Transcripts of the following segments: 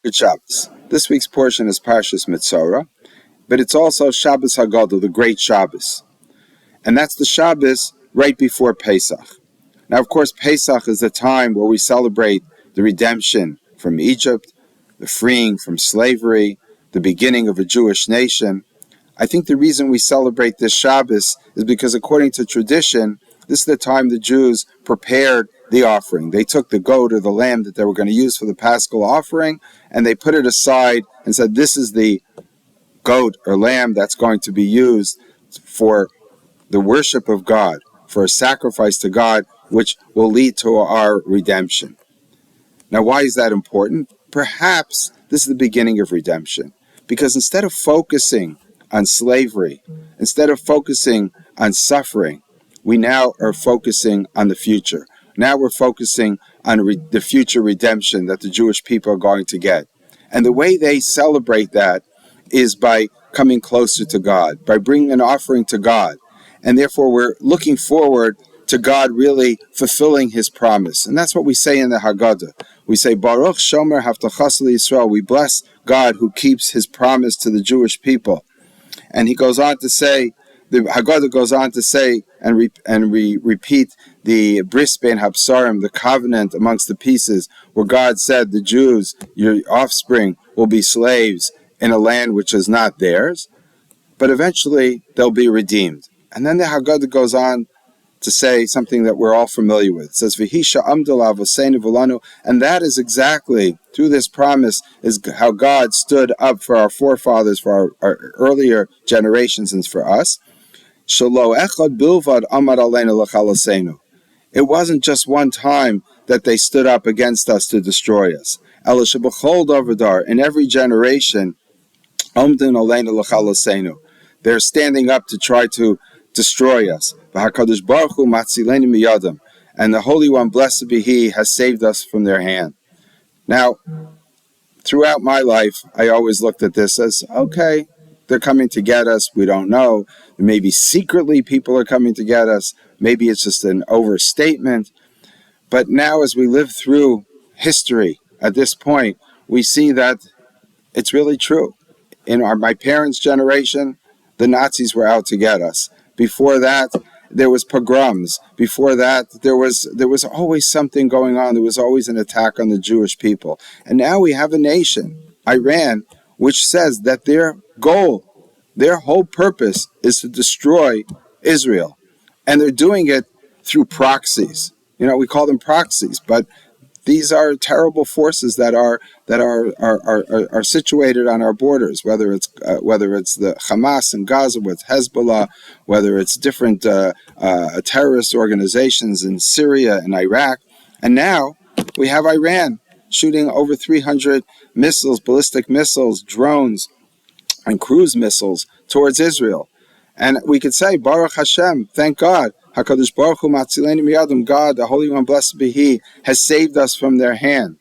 Good Shabbos. This week's portion is Parshas Mitzorah, but it's also Shabbos Hagadol, the Great Shabbos. And that's the Shabbos right before Pesach. Now, of course, Pesach is the time where we celebrate the redemption from Egypt, the freeing from slavery, the beginning of a Jewish nation. I think the reason we celebrate this Shabbos is because, according to tradition, this is the time the Jews prepared the offering. They took the goat or the lamb that they were going to use for the Paschal offering, and they put it aside and said, this is the goat or lamb that's going to be used for the worship of God, for a sacrifice to God, which will lead to our redemption. Now, why is that important? Perhaps this is the beginning of redemption, because instead of focusing on slavery, instead of focusing on suffering, we now are focusing on the future. Now we're focusing on the future redemption that the Jewish people are going to get. And the way they celebrate that is by coming closer to God, by bringing an offering to God. And therefore we're looking forward to God really fulfilling His promise. And that's what we say in the Haggadah. We say, Baruch Shomer Havtachas Yisrael. We bless God who keeps His promise to the Jewish people. And he goes on to say, the Haggadah goes on to say, and we repeat the Bris Ben Habsarim, the covenant amongst the pieces, where God said, the Jews, your offspring, will be slaves in a land which is not theirs, but eventually they'll be redeemed. And then the Haggadah goes on to say something that we're all familiar with. It says, V'hisha amdala v'seinu v'lanu, and that is exactly, through this promise, is how God stood up for our forefathers, for our earlier generations, and for us. Shelo echad bilvad amad aleinu l'chalasenu. It wasn't just one time that they stood up against us to destroy us. Ela shebachol davadar, in every generation, omdin aleinu l'chalasenu. They're standing up to try to destroy us. V'hakadosh baruch hu matzilenu miyadam, and the Holy One, blessed be He, has saved us from their hand. Now, throughout my life, I always looked at this as, okay, they're coming to get us. We don't know. Maybe secretly people are coming to get us. Maybe it's just an overstatement. But now, as we live through history at this point, we see that it's really true. In my parents' generation, the Nazis were out to get us. Before that, there was pogroms. Before that, there was always something going on. There was always an attack on the Jewish people. And now we have a nation, Iran, which says that their goal, their whole purpose is to destroy Israel. And they're doing it through proxies. We call them proxies, but these are terrible forces that are situated on our borders. Whether it's the Hamas in Gaza with Hezbollah, whether it's different terrorist organizations in Syria and Iraq, and now we have Iran shooting over 300 missiles, ballistic missiles, drones, and cruise missiles towards Israel. And we could say, Baruch Hashem, thank God, HaKadosh Baruch Hu Matzilenu Miyadam, God, the Holy One, blessed be He, has saved us from their hand.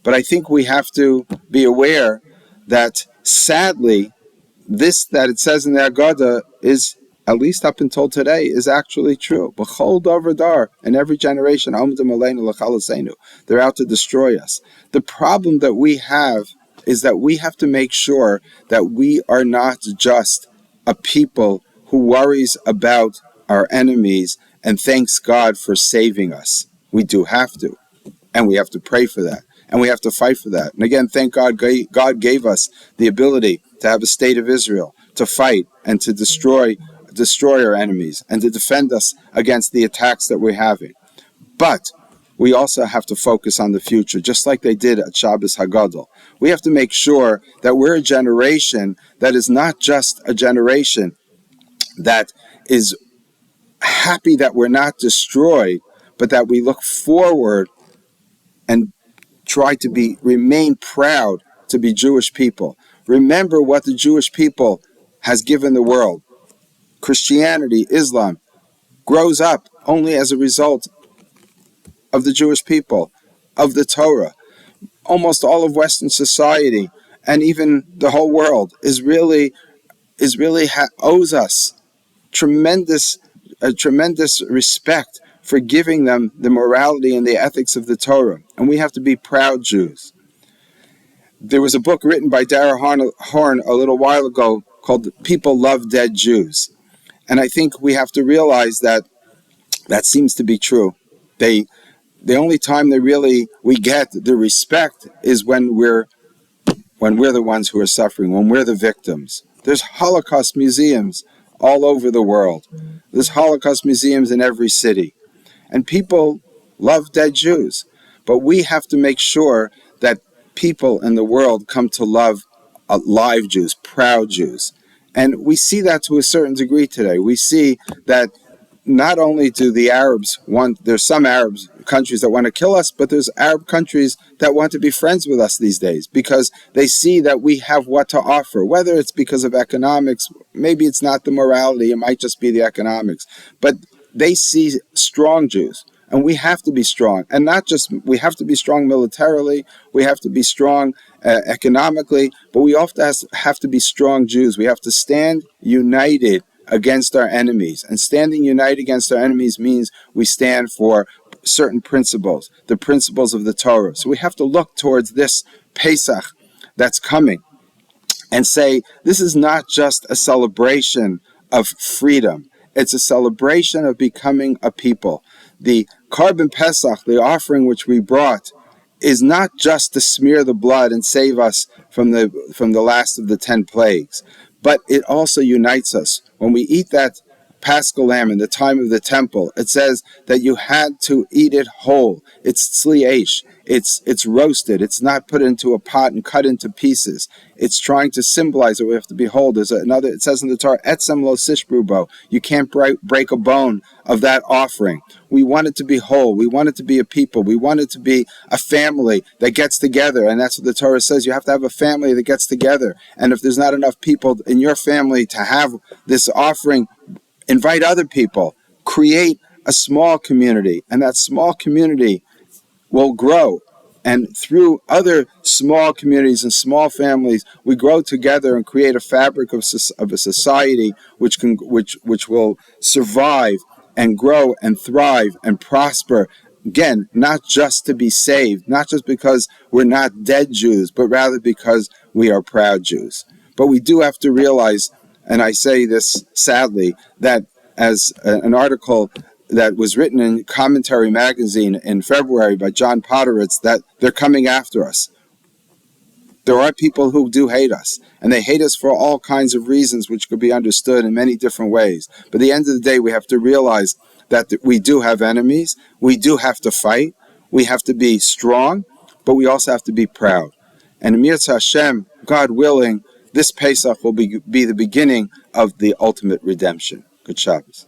But I think we have to be aware that, sadly, this that it says in the Haggadah is, at least up until today, is actually true. B'chol davar dar, in every generation, omdim aleinu l'chalasenu. They're out to destroy us. The problem that we have is that we have to make sure that we are not just a people who worries about our enemies and thanks God for saving us. We do have to. And we have to pray for that. And we have to fight for that. And again, thank God, God gave us the ability to have a state of Israel, to fight and to destroy our enemies and to defend us against the attacks that we're having. But we also have to focus on the future, just like they did at Shabbos Hagadol. We have to make sure that we're a generation that is not just a generation that is happy that we're not destroyed, but that we look forward and try to remain proud to be Jewish people. Remember what the Jewish people has given the world. Christianity, Islam, grows up only as a result of the Jewish people, of the Torah. Almost all of Western society and even the whole world owes us tremendous respect for giving them the morality and the ethics of the Torah. And we have to be proud Jews. There was a book written by Dara Horn a little while ago called People Love Dead Jews. And I think we have to realize that that seems to be true. The only time we get the respect is when we're the ones who are suffering, when we're the victims. There's Holocaust museums all over the world. There's Holocaust museums in every city. And people love dead Jews. But we have to make sure that people in the world come to love live Jews, proud Jews. And we see that to a certain degree today. We see that not only do the Arabs there's some Arab countries that want to kill us, but there's Arab countries that want to be friends with us these days because they see that we have what to offer, whether it's because of economics, maybe it's not the morality, it might just be the economics, but they see strong Jews. And we have to be strong. And not just, we have to be strong militarily, we have to be strong economically, but we also have to be strong Jews. We have to stand united against our enemies. And standing united against our enemies means we stand for certain principles, the principles of the Torah. So we have to look towards this Pesach that's coming and say, this is not just a celebration of freedom. It's a celebration of becoming a people. The Korban Pesach, the offering which we brought, is not just to smear the blood and save us from the last of the 10 plagues, but it also unites us. When we eat that Paschal lamb in the time of the temple, it says that you had to eat it whole. It's tzli'esh. It's roasted. It's not put into a pot and cut into pieces. It's trying to symbolize that we have to behold. There's another, it says in the Torah, etzem lo sishbrubo. You can't break a bone of that offering. We want it to be whole. We want it to be a people. We want it to be a family that gets together. And that's what the Torah says. You have to have a family that gets together. And if there's not enough people in your family to have this offering, invite other people. Create a small community. And that small community will grow, and through other small communities and small families, we grow together and create a fabric of a society which will survive and grow and thrive and prosper. Again, not just to be saved, not just because we're not dead Jews, but rather because we are proud Jews. But we do have to realize, and I say this sadly, that as an article that was written in Commentary magazine in February by John Podhoretz, that they're coming after us. There are people who do hate us, and they hate us for all kinds of reasons which could be understood in many different ways. But at the end of the day, we have to realize that we do have enemies, we do have to fight, we have to be strong, but we also have to be proud. And Emir Hashem, God willing, this Pesach will be the beginning of the ultimate redemption. Good Shabbos.